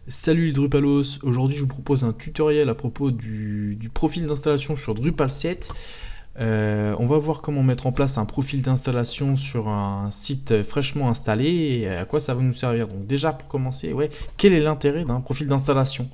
Salut les Drupalos, aujourd'hui je vous propose un tutoriel à propos du profil d'installation sur Drupal 7. On va voir comment mettre en place un profil d'installation sur un site fraîchement installé et à quoi ça va nous servir. Donc déjà pour commencer, quel est l'intérêt d'un profil d'installation?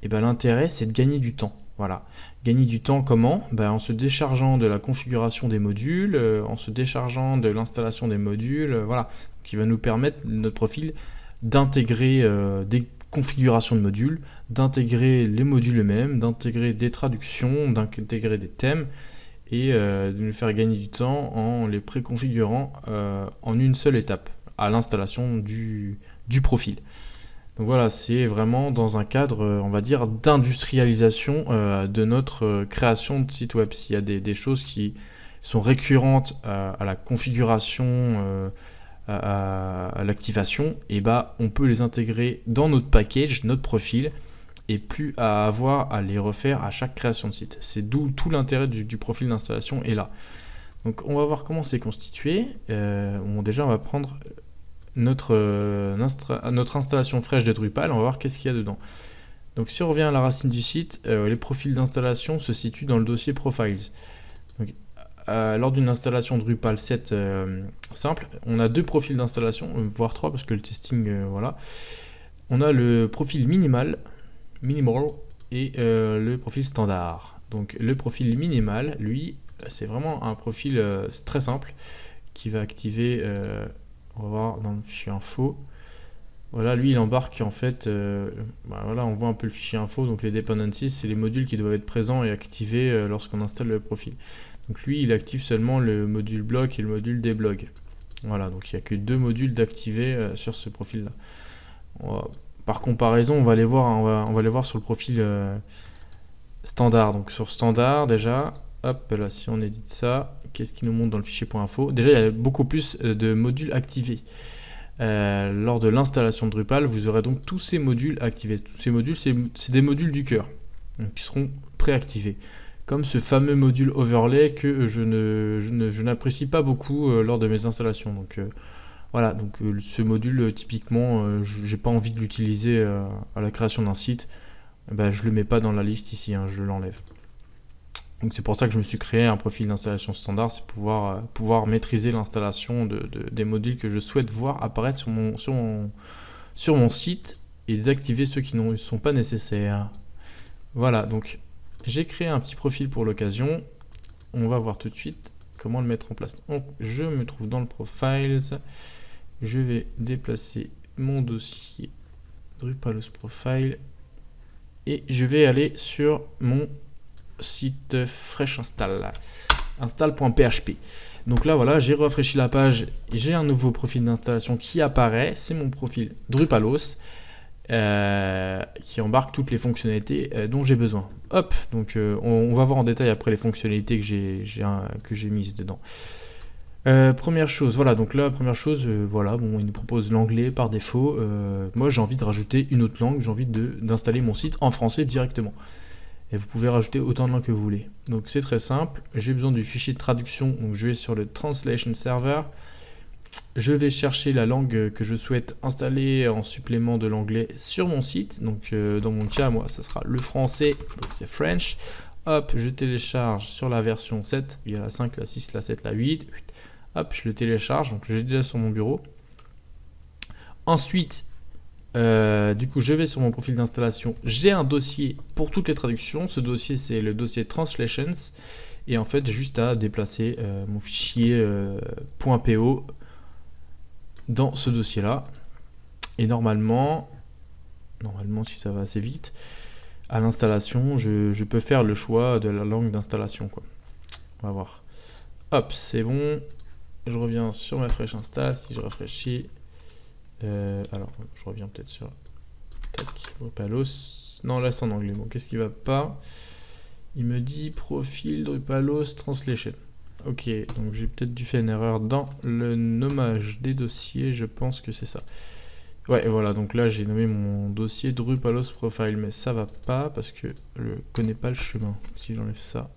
Et ben l'intérêt c'est de gagner du temps. Voilà. Gagner du temps comment? En se déchargeant de la configuration des modules, en se déchargeant de l'installation des modules, voilà, qui va nous permettre notre profil d'intégrer des configurations de modules, d'intégrer les modules eux-mêmes, d'intégrer des traductions, d'intégrer des thèmes et de nous faire gagner du temps en les préconfigurant en une seule étape à l'installation du profil. Donc voilà, c'est vraiment dans un cadre, on va dire, d'industrialisation de notre création de site web. S'il y a des choses qui sont récurrentes à la configuration, à l'activation, et bah on peut les intégrer dans notre package, notre profil, et plus à avoir à les refaire à chaque création de site. C'est d'où tout l'intérêt du profil d'installation est là. Donc on va voir comment c'est constitué. Déjà on va prendre notre installation fraîche de Drupal, on va voir qu'est-ce qu'il y a dedans. Donc si on revient à la racine du site, les profils d'installation se situent dans le dossier Profiles. Donc, lors d'une installation Drupal 7 simple, on a deux profils d'installation, voire trois parce que le testing, voilà. On a le profil minimal, et le profil standard. Donc le profil minimal, lui, c'est vraiment un profil très simple qui va activer, on va voir dans le fichier info. Voilà, lui il embarque en fait, voilà, on voit un peu le fichier info, donc les dependencies, c'est les modules qui doivent être présents et activés lorsqu'on installe le profil. Donc lui, il active seulement le module bloc et le module déblog. Voilà, donc il n'y a que deux modules d'activer sur ce profil-là. Par comparaison, on va les voir, on va les voir sur le profil standard. Donc sur standard, déjà, hop, là, si on édite ça, qu'est-ce qui nous montre dans le fichier .info? Déjà, il y a beaucoup plus de modules activés. Lors de l'installation de Drupal, vous aurez donc tous ces modules activés. Tous ces modules, c'est des modules du cœur, qui seront préactivés. Comme ce fameux module overlay que je n'apprécie pas beaucoup lors de mes installations. Donc voilà, donc ce module typiquement, j'ai pas envie de l'utiliser à la création d'un site. Je le mets pas dans la liste ici, hein, je l'enlève. Donc c'est pour ça que je me suis créé un profil d'installation standard, c'est pouvoir maîtriser l'installation des modules que je souhaite voir apparaître sur mon site et désactiver ceux qui ne sont pas nécessaires. Voilà, donc j'ai créé un petit profil pour l'occasion. On va voir tout de suite comment le mettre en place. Donc je me trouve dans le Profiles. Je vais déplacer mon dossier Drupalos Profile et je vais aller sur mon site fresh install.php. Donc là voilà, j'ai rafraîchi la page, j'ai un nouveau profil d'installation qui apparaît, c'est mon profil Drupalos qui embarque toutes les fonctionnalités dont j'ai besoin. Hop, donc on va voir en détail après les fonctionnalités que j'ai mises dedans. Première chose, voilà, donc là, première chose, voilà, bon, il nous propose l'anglais par défaut. Moi, j'ai envie de rajouter une autre langue, j'ai envie d'installer mon site en français directement. Et vous pouvez rajouter autant de langues que vous voulez. Donc c'est très simple, j'ai besoin du fichier de traduction, donc je vais sur le Translation Server. Je vais chercher la langue que je souhaite installer en supplément de l'anglais sur mon site. Donc dans mon cas, moi, ça sera le français, donc c'est French. Hop, je télécharge sur la version 7, il y a la 5, la 6, la 7, la 8. Hop, je le télécharge, donc je l'ai déjà sur mon bureau. Ensuite, du coup, je vais sur mon profil d'installation. J'ai un dossier pour toutes les traductions. Ce dossier, c'est le dossier Translations. Et en fait, j'ai juste à déplacer mon fichier .po dans ce dossier-là. Et normalement, si ça va assez vite, à l'installation, je peux faire le choix de la langue d'installation, quoi. On va voir. Hop, c'est bon. Je reviens sur ma fresh install, si je rafraîchis. Alors, je reviens peut-être sur Drupalos. Non, là c'est en anglais. Bon, qu'est-ce qui va pas? Il me dit profil Drupalos Translation. Ok, donc j'ai peut-être dû faire une erreur dans le nommage des dossiers. Je pense que c'est ça. Ouais, voilà, donc là j'ai nommé mon dossier Drupalos Profile, mais ça va pas parce que je connais pas le chemin. Si j'enlève ça.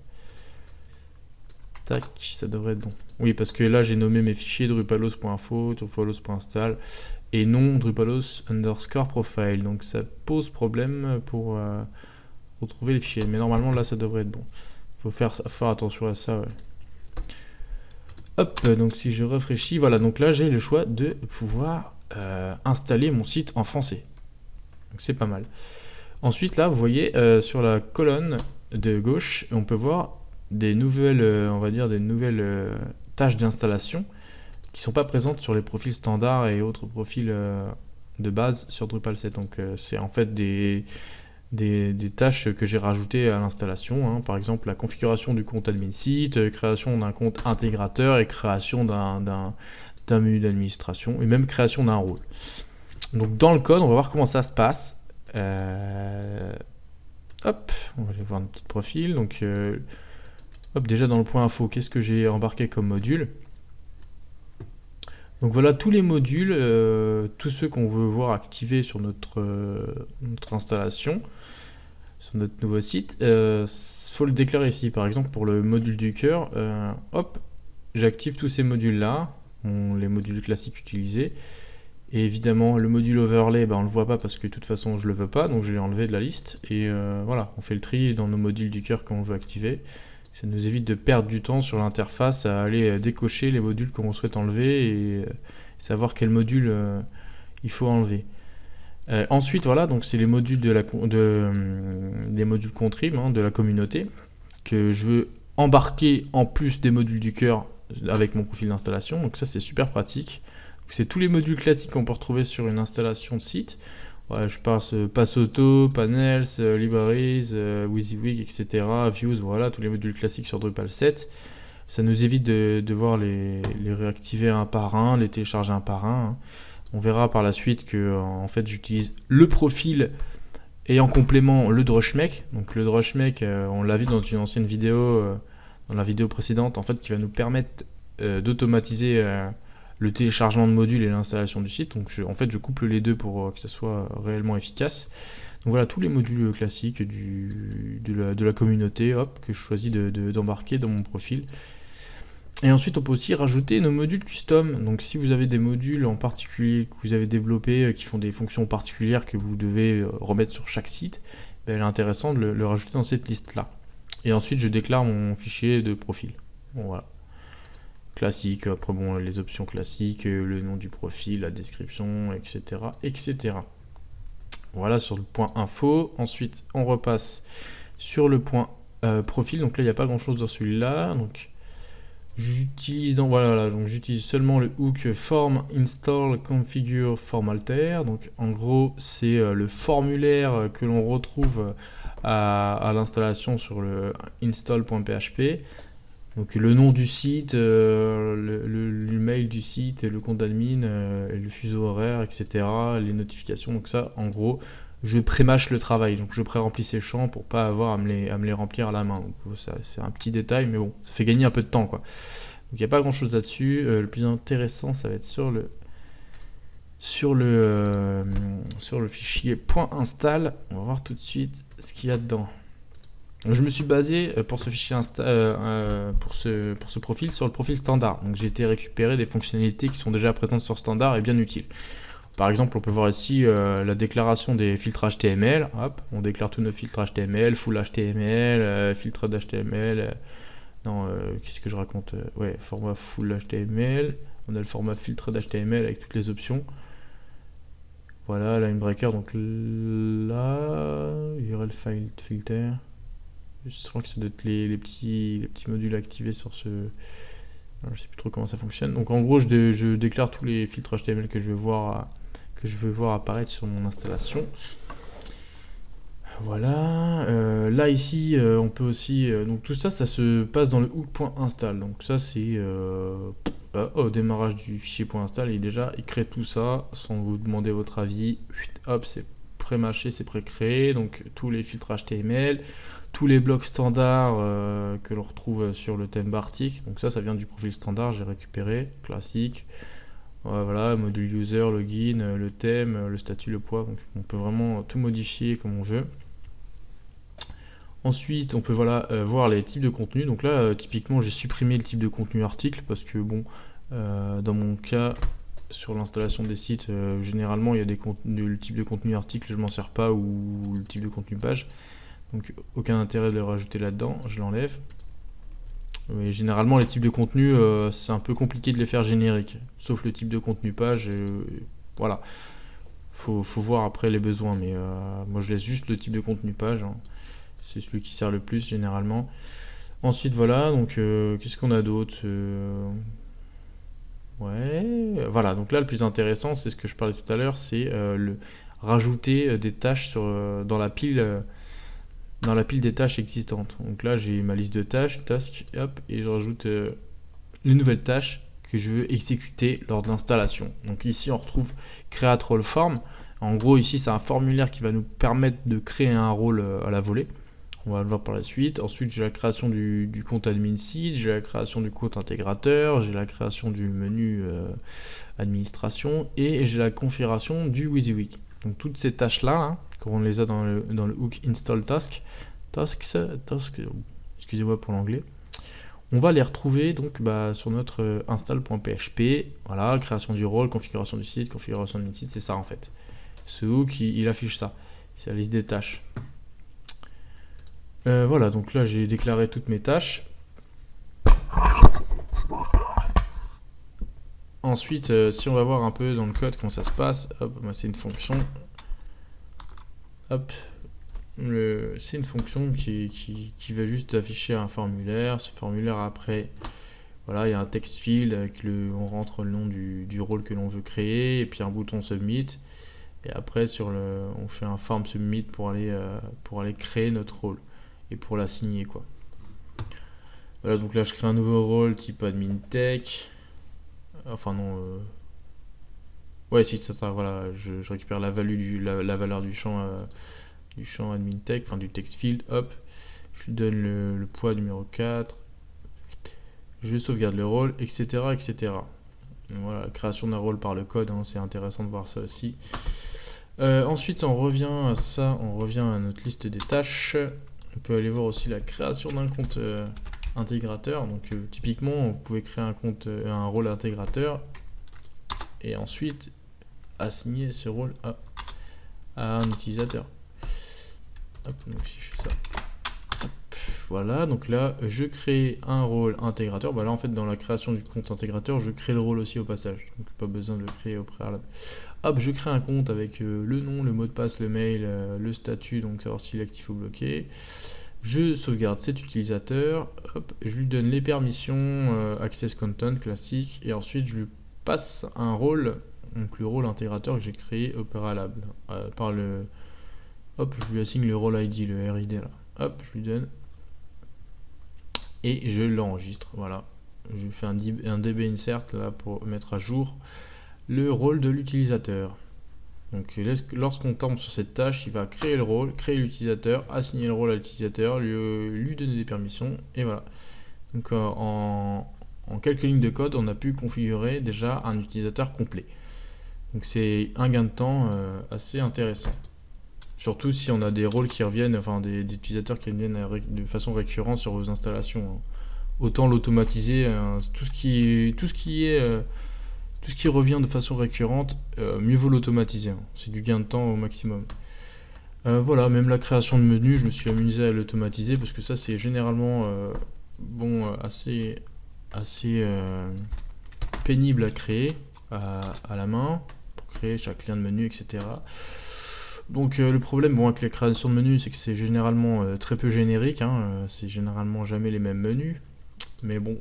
Tac, ça devrait être bon. Oui, parce que là j'ai nommé mes fichiers drupalos.info, drupalos.install, et non Drupalos_profile. Donc ça pose problème pour retrouver les fichiers. Mais normalement là ça devrait être bon. Faut faire attention à ça. Ouais. Hop, donc si je rafraîchis, voilà, donc là j'ai le choix de pouvoir installer mon site en français. Donc c'est pas mal. Ensuite là, vous voyez sur la colonne de gauche, on peut voir des nouvelles, on va dire des nouvelles tâches d'installation qui sont pas présentes sur les profils standards et autres profils de base sur Drupal 7. Donc c'est en fait des tâches que j'ai rajoutées à l'installation, hein. Par exemple la configuration du compte admin site, création d'un compte intégrateur et création d'un menu d'administration et même création d'un rôle. Donc dans le code, on va voir comment ça se passe. Hop, on va aller voir notre petit profil. Donc hop, déjà dans le point info, qu'est-ce que j'ai embarqué comme module? Donc voilà tous les modules, tous ceux qu'on veut voir activés sur notre installation, sur notre nouveau site. Faut le déclarer ici. Par exemple pour le module du cœur, hop, j'active tous ces modules là, les modules classiques utilisés. Et évidemment le module overlay, on le voit pas parce que de toute façon je le veux pas, donc je l'ai enlevé de la liste. Et voilà, on fait le tri dans nos modules du cœur qu'on veut activer. Ça nous évite de perdre du temps sur l'interface à aller décocher les modules qu'on souhaite enlever et savoir quel module il faut enlever. Ensuite, voilà, donc c'est les modules des modules contrib, hein, de la communauté que je veux embarquer en plus des modules du cœur avec mon profil d'installation. Donc ça c'est super pratique. C'est tous les modules classiques qu'on peut retrouver sur une installation de site. Ouais, je passe Passoto, Panels, Libraries, WYSIWYG, etc. Views, voilà, tous les modules classiques sur Drupal 7. Ça nous évite de devoir les réactiver un par un, les télécharger un par un. Hein. On verra par la suite que en fait j'utilise le profil et en complément le Drushmek. Donc le Drushmek, on l'a vu dans une ancienne vidéo, dans la vidéo précédente, en fait, qui va nous permettre d'automatiser le téléchargement de modules et l'installation du site. Donc en fait je couple les deux pour que ça soit réellement efficace. Donc voilà tous les modules classiques de la communauté, hop, que je choisis d'embarquer dans mon profil. Et ensuite on peut aussi rajouter nos modules custom. Donc si vous avez des modules en particulier que vous avez développés qui font des fonctions particulières que vous devez remettre sur chaque site, il est intéressant de le rajouter dans cette liste là. Et ensuite je déclare mon fichier de profil. Bon, voilà. Classique, après bon, les options classiques, le nom du profil, la description, etc. etc. Voilà sur le point info. Ensuite, on repasse sur le point profil. Donc là, il n'y a pas grand chose dans celui-là. Donc j'utilise j'utilise seulement le hook form install configure form alter. Donc en gros, c'est le formulaire que l'on retrouve à l'installation sur le install.php. Donc le nom du site, l'email du site, le compte admin, le fuseau horaire, etc. Les notifications. Donc ça, en gros, je pré-mâche le travail. Donc je pré-remplis ces champs pour pas avoir à me les remplir à la main. Donc c'est un petit détail, mais bon, ça fait gagner un peu de temps, quoi. Donc il n'y a pas grand chose là-dessus. Le plus intéressant, ça va être sur le fichier .install. On va voir tout de suite ce qu'il y a dedans. Je me suis basé pour ce fichier pour ce profil sur le profil standard. Donc j'ai été récupérer des fonctionnalités qui sont déjà présentes sur standard et bien utiles. Par exemple, on peut voir ici la déclaration des filtres HTML. Hop, on déclare tous nos filtres HTML, full HTML, filtre d'HTML. Qu'est-ce que je raconte? Ouais, format full HTML. On a le format filtre d'HTML avec toutes les options. Voilà, line breaker. Donc là, URL file filter. Je crois que ça doit être les petits modules activés sur ce... Alors, je sais plus trop comment ça fonctionne. Donc en gros, je déclare tous les filtres HTML que je veux voir apparaître sur mon installation. Voilà. Là ici, on peut aussi... donc tout ça, ça se passe dans le hook.install. Donc ça, c'est... au démarrage du fichier .install, il crée tout ça sans vous demander votre avis. Hop, c'est pré-mâché, c'est pré-créé. Donc tous les filtres HTML... tous les blocs standards que l'on retrouve sur le thème Bartik. Donc ça vient du profil standard, j'ai récupéré, classique. Voilà, module user, login, le thème, le statut, le poids. Donc on peut vraiment tout modifier comme on veut. Ensuite, on peut voir les types de contenu. Donc là, typiquement, j'ai supprimé le type de contenu article parce que bon, dans mon cas, sur l'installation des sites, généralement il y a des contenus, le type de contenu article je m'en sers pas, ou le type de contenu page, donc aucun intérêt de le rajouter là-dedans, je l'enlève. Mais généralement les types de contenu, c'est un peu compliqué de les faire génériques, sauf le type de contenu page, voilà. Faut voir après les besoins, mais moi je laisse juste le type de contenu page, hein. C'est celui qui sert le plus généralement. Ensuite voilà, donc qu'est-ce qu'on a d'autre? Ouais, voilà, donc là le plus intéressant, c'est ce que je parlais tout à l'heure, c'est rajouter des tâches dans la pile des tâches existantes. Donc là j'ai ma liste de tâches, task, hop, et je rajoute les nouvelles tâches que je veux exécuter lors de l'installation. Donc ici on retrouve Create Role Form. En gros ici c'est un formulaire qui va nous permettre de créer un rôle à la volée. On va le voir par la suite. Ensuite, j'ai la création du compte admin site, j'ai la création du compte intégrateur, j'ai la création du menu administration, et j'ai la configuration du WYSIWYG. Donc toutes ces tâches-là, hein, quand on les a dans le hook install tasks, excusez-moi pour l'anglais, on va les retrouver donc sur notre install.php. Voilà, création du rôle, configuration du site, configuration admin site, c'est ça en fait. Ce hook, il affiche ça. C'est la liste des tâches. Voilà, donc là j'ai déclaré toutes mes tâches. Ensuite, si on va voir un peu dans le code comment ça se passe, hop, c'est une fonction. Hop, c'est une fonction qui va juste afficher un formulaire. Ce formulaire après, voilà, il y a un text field avec on rentre le nom du rôle que l'on veut créer, et puis un bouton submit. Et après on fait un form submit pour aller créer notre rôle et pour l'assigner quoi. Voilà, donc là je crée un nouveau rôle type admin tech. Enfin non, ouais si ça, voilà, je récupère la valeur du champ admin tech, enfin du text field, hop, je lui donne le poids numéro 4, je sauvegarde le rôle, etc. etc. Voilà, création d'un rôle par le code, hein, c'est intéressant de voir ça aussi. Ensuite on revient à notre liste des tâches. On peut aller voir aussi la création d'un compte intégrateur. Donc typiquement, vous pouvez créer un rôle intégrateur et ensuite assigner ce rôle à un utilisateur. Hop, donc si je fais ça, hop, voilà. Donc là, je crée un rôle intégrateur. Là, en fait, dans la création du compte intégrateur, je crée le rôle aussi au passage. Donc pas besoin de le créer au préalable. Hop, je crée un compte avec le nom, le mot de passe, le mail, le statut, donc savoir s'il est actif ou bloqué. Je sauvegarde cet utilisateur, hop, je lui donne les permissions, access content classique, et ensuite je lui passe un rôle, donc le rôle intégrateur que j'ai créé au préalable. Hop, je lui assigne le rôle ID, le RID là. Hop, je lui donne, et je l'enregistre. Voilà, je fais un DB insert là pour mettre à jour le rôle de l'utilisateur. Donc lorsqu'on tombe sur cette tâche, il va créer le rôle, créer l'utilisateur, assigner le rôle à l'utilisateur, lui donner des permissions, et voilà. Donc en quelques lignes de code, on a pu configurer déjà un utilisateur complet. Donc c'est un gain de temps assez intéressant. Surtout si on a des rôles qui reviennent, enfin des utilisateurs qui reviennent de façon récurrente sur vos installations. Autant l'automatiser, tout ce qui revient de façon récurrente, mieux vaut l'automatiser, hein. C'est du gain de temps au maximum. Voilà, même la création de menus, je me suis amusé à l'automatiser parce que ça c'est généralement assez pénible à créer à la main, pour créer chaque lien de menu, etc. Donc le problème avec la création de menus, c'est que c'est généralement très peu générique, hein, c'est généralement jamais les mêmes menus. Mais bon,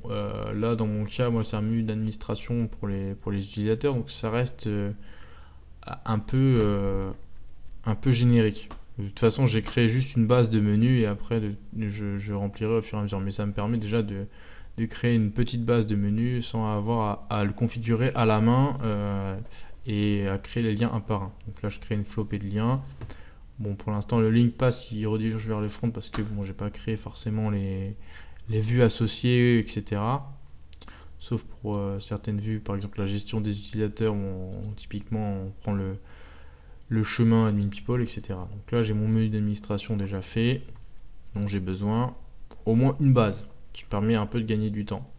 là dans mon cas, moi c'est un menu d'administration pour les utilisateurs, donc ça reste un peu générique. De toute façon, j'ai créé juste une base de menus et après je remplirai au fur et à mesure. Mais ça me permet déjà de créer une petite base de menus sans avoir à le configurer à la main et à créer les liens un par un. Donc là, je crée une flopée de liens. Bon, pour l'instant, le link pass, il redirige vers le front parce que bon, j'ai pas créé forcément les vues associées, etc. Sauf pour certaines vues, par exemple la gestion des utilisateurs, où typiquement on prend le chemin admin people, etc. Donc là j'ai mon menu d'administration déjà fait, donc j'ai besoin au moins une base qui permet un peu de gagner du temps.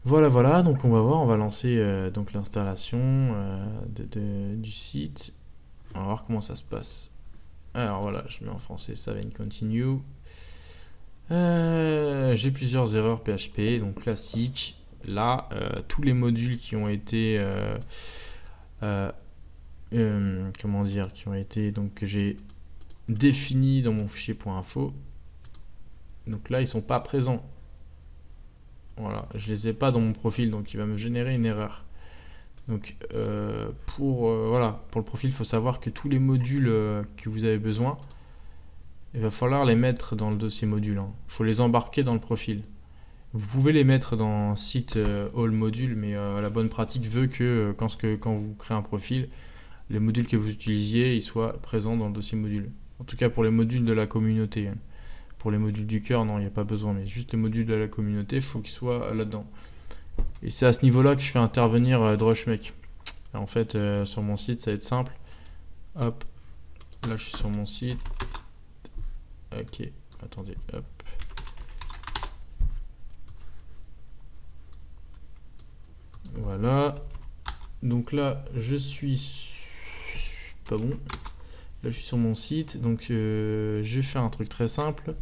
Voilà, voilà, donc on va voir, on va lancer donc l'installation du site. On va voir comment ça se passe. Alors voilà, je mets en français Save and Continue. J'ai plusieurs erreurs PHP, donc classique. Là, tous les modules qui ont été comment dire, qui ont été donc que j'ai définis dans mon fichier .info. Donc là, ils sont pas présents. Voilà, je les ai pas dans mon profil, donc il va me générer une erreur. Donc voilà, pour le profil, il faut savoir que tous les modules que vous avez besoin, il va falloir les mettre dans le dossier module. Il faut les embarquer dans le profil. Vous pouvez les mettre dans site all module, mais la bonne pratique veut que quand vous créez un profil, les modules que vous utilisiez ils soient présents dans le dossier module. En tout cas pour les modules de la communauté. Pour les modules du cœur, non, il n'y a pas besoin, mais juste les modules de la communauté, il faut qu'ils soient là-dedans. Et c'est à ce niveau-là que je fais intervenir Drushmake. En fait, sur mon site, ça va être simple. Hop, là je suis sur mon site. Ok, attendez, hop. Voilà. Donc là, je suis... Pas bon. Là, je suis sur mon site. Donc, je vais faire un truc très simple.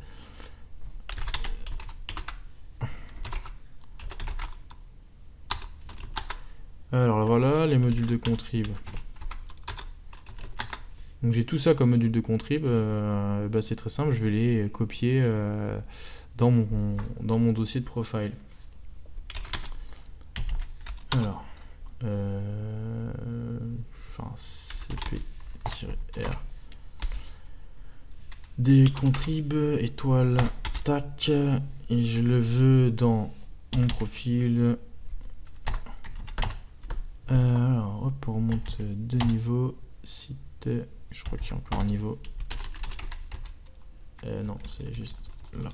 Alors voilà, les modules de contrib. Donc j'ai tout ça comme module de contrib. Bah, c'est très simple, je vais les copier dans mon dossier de profile. Alors, cp-r des contrib étoile tac et je le veux dans mon profil. Alors hop, on remonte de niveau. Site, je crois qu'il y a encore un niveau. Non, c'est juste là.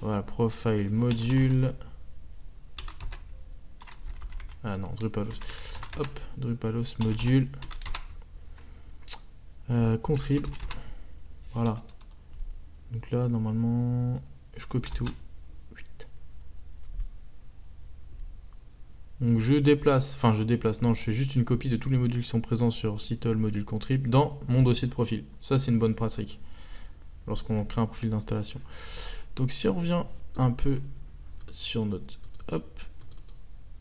Voilà, profile module. Ah non, Drupalos. Hop, Drupalos module. Contrib. Voilà. Donc là, normalement, je copie tout. Donc je déplace, non, je fais juste une copie de tous les modules qui sont présents sur Sitol module contrib dans mon dossier de profil. Ça, c'est une bonne pratique lorsqu'on crée un profil d'installation. Donc si on revient un peu sur notre... Hop.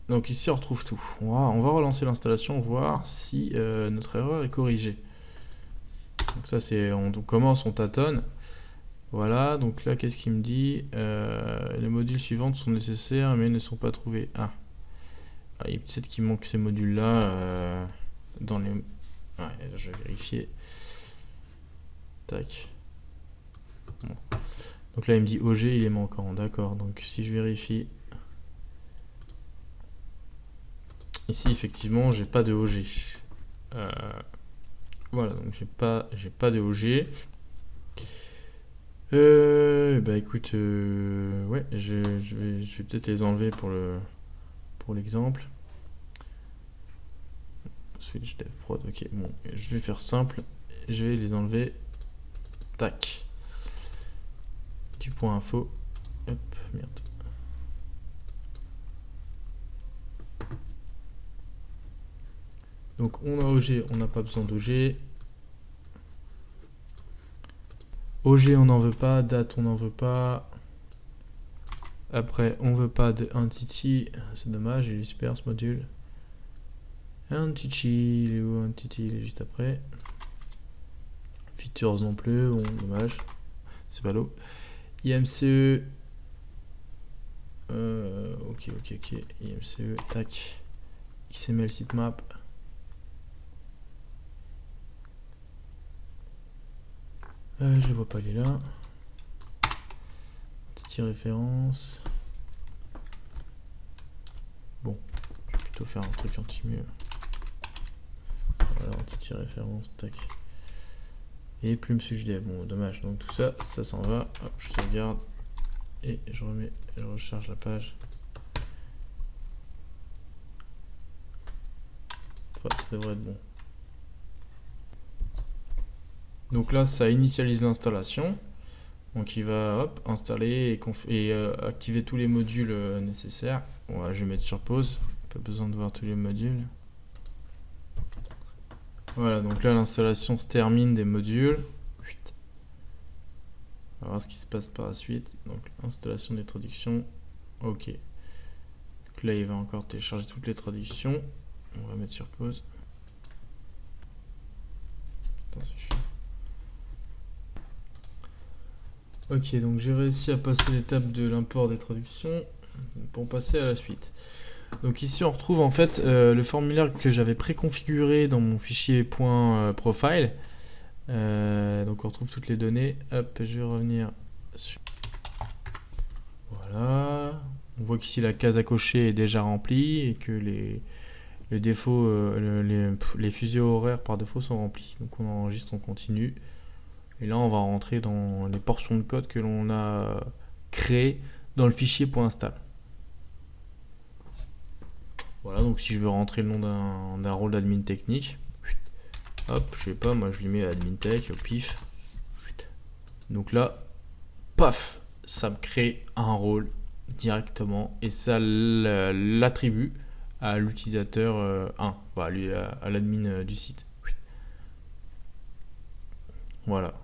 Donc ici, on retrouve tout. On va relancer l'installation, voir si notre erreur est corrigée. Donc ça, c'est... On commence, on tâtonne. Voilà, donc là, qu'est-ce qu'il me dit? Les modules suivants sont nécessaires, mais ne sont pas trouvés. Ah. Peut-être qu'il manque ces modules-là dans les... Ouais, je vais vérifier. Tac. Bon. Donc là, il me dit OG, il est manquant. D'accord, donc si je vérifie... Ici, effectivement, j'ai pas de OG. Voilà, donc j'ai pas de OG. Bah écoute, ouais, je vais peut-être les enlever pour l'exemple. Switch dev prod, ok, bon, je vais faire simple, je vais les enlever, tac, du point info, hop, merde. Donc on a OG, on n'a pas besoin d'OG. OG on n'en veut pas, date on n'en veut pas. Après on veut pas de entity, c'est dommage, il est super ce module. Entity, il est où? Entity, il est juste après. Features non plus, bon dommage, c'est pas l'eau. IMCE, ok, IMCE, tac, XML sitemap. Je vois pas, il est là. Petite référence. Bon, je vais plutôt faire un truc anti-mur. Voilà, petite référence, tac. Et plume sujet dev, bon dommage, donc tout ça, ça s'en va. Hop, je sauvegarde et je recharge la page. Enfin, ça devrait être bon. Donc là, ça initialise l'installation. Donc il va hop, installer et activer tous les modules nécessaires. Voilà, je vais mettre sur pause, pas besoin de voir tous les modules. Voilà, donc là l'installation se termine des modules. On va voir ce qui se passe par la suite. Donc installation des traductions, ok. Donc là il va encore télécharger toutes les traductions. On va mettre sur pause. Attends, ok, donc j'ai réussi à passer l'étape de l'import des traductions pour passer à la suite. Donc ici on retrouve en fait le formulaire que j'avais préconfiguré dans mon fichier .profile. Donc on retrouve toutes les données. Hop, je vais revenir sur... Voilà. On voit qu'ici la case à cocher est déjà remplie et que les défauts, les fuseaux horaires par défaut sont remplis. Donc on enregistre, on continue. Et là on va rentrer dans les portions de code que l'on a créées dans le fichier .install. Voilà, donc si je veux rentrer le nom d'un rôle d'admin technique, hop, je sais pas, moi je lui mets admin tech au pif. Donc là, paf, ça me crée un rôle directement et ça l'attribue à l'utilisateur 1, voilà, à l'admin du site. Voilà.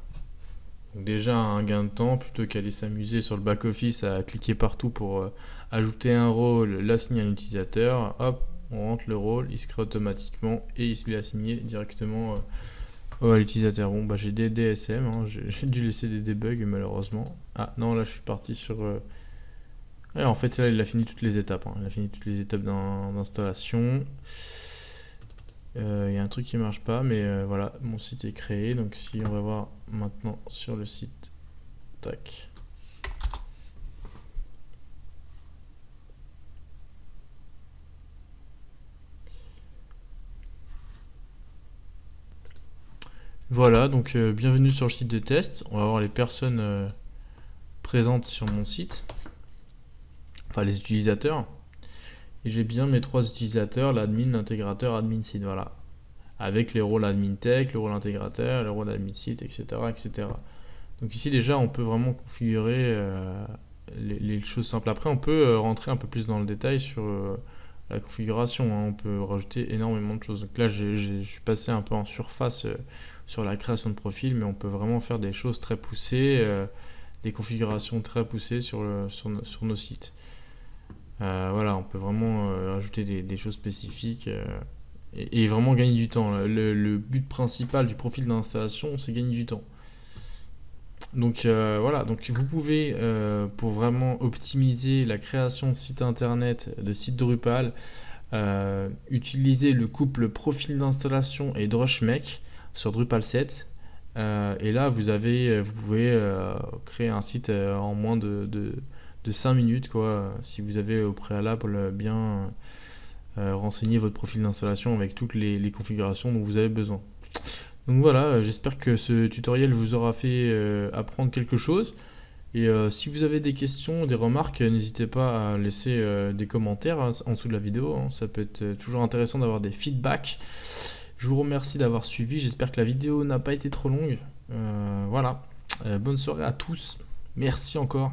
Donc déjà un gain de temps plutôt qu'aller s'amuser sur le back-office à cliquer partout pour ajouter un rôle, l'assigner à l'utilisateur. Hop, on rentre le rôle, il se crée automatiquement et il est assigné directement à l'utilisateur. Bon, bah j'ai des DSM, hein, j'ai dû laisser des debugs malheureusement. Ah non, là je suis parti sur... Ouais, en fait là il a fini toutes les étapes, hein. Il a fini toutes les étapes d'installation. Il y a un truc qui marche pas, mais voilà, mon site est créé. Donc si on va voir maintenant sur le site, tac. Voilà, donc bienvenue sur le site de test. On va voir les personnes présentes sur mon site, enfin les utilisateurs. Et j'ai bien mes 3 utilisateurs, l'admin, l'intégrateur, admin site, voilà. Avec les rôles admin tech, le rôle intégrateur, le rôle admin site, etc., etc. Donc ici déjà on peut vraiment configurer les choses simples. Après on peut rentrer un peu plus dans le détail sur la configuration, hein. On peut rajouter énormément de choses. Donc là je suis passé un peu en surface sur la création de profil, mais on peut vraiment faire des choses très poussées, des configurations très poussées sur nos sites. Voilà, on peut vraiment rajouter des choses spécifiques et vraiment gagner du temps. Le but principal du profil d'installation, c'est gagner du temps. Donc voilà, donc vous pouvez pour vraiment optimiser la création de sites internet, de sites Drupal, utiliser le couple profil d'installation et DrushMake sur Drupal 7. Et là vous pouvez créer un site en moins de 5 minutes, quoi, si vous avez au préalable bien renseigné votre profil d'installation avec toutes les configurations dont vous avez besoin. Donc voilà, j'espère que ce tutoriel vous aura fait apprendre quelque chose. Et si vous avez des questions, des remarques, n'hésitez pas à laisser des commentaires en dessous de la vidéo, hein. Ça peut être toujours intéressant d'avoir des feedbacks. Je vous remercie d'avoir suivi, j'espère que la vidéo n'a pas été trop longue. Voilà, bonne soirée à tous, merci encore.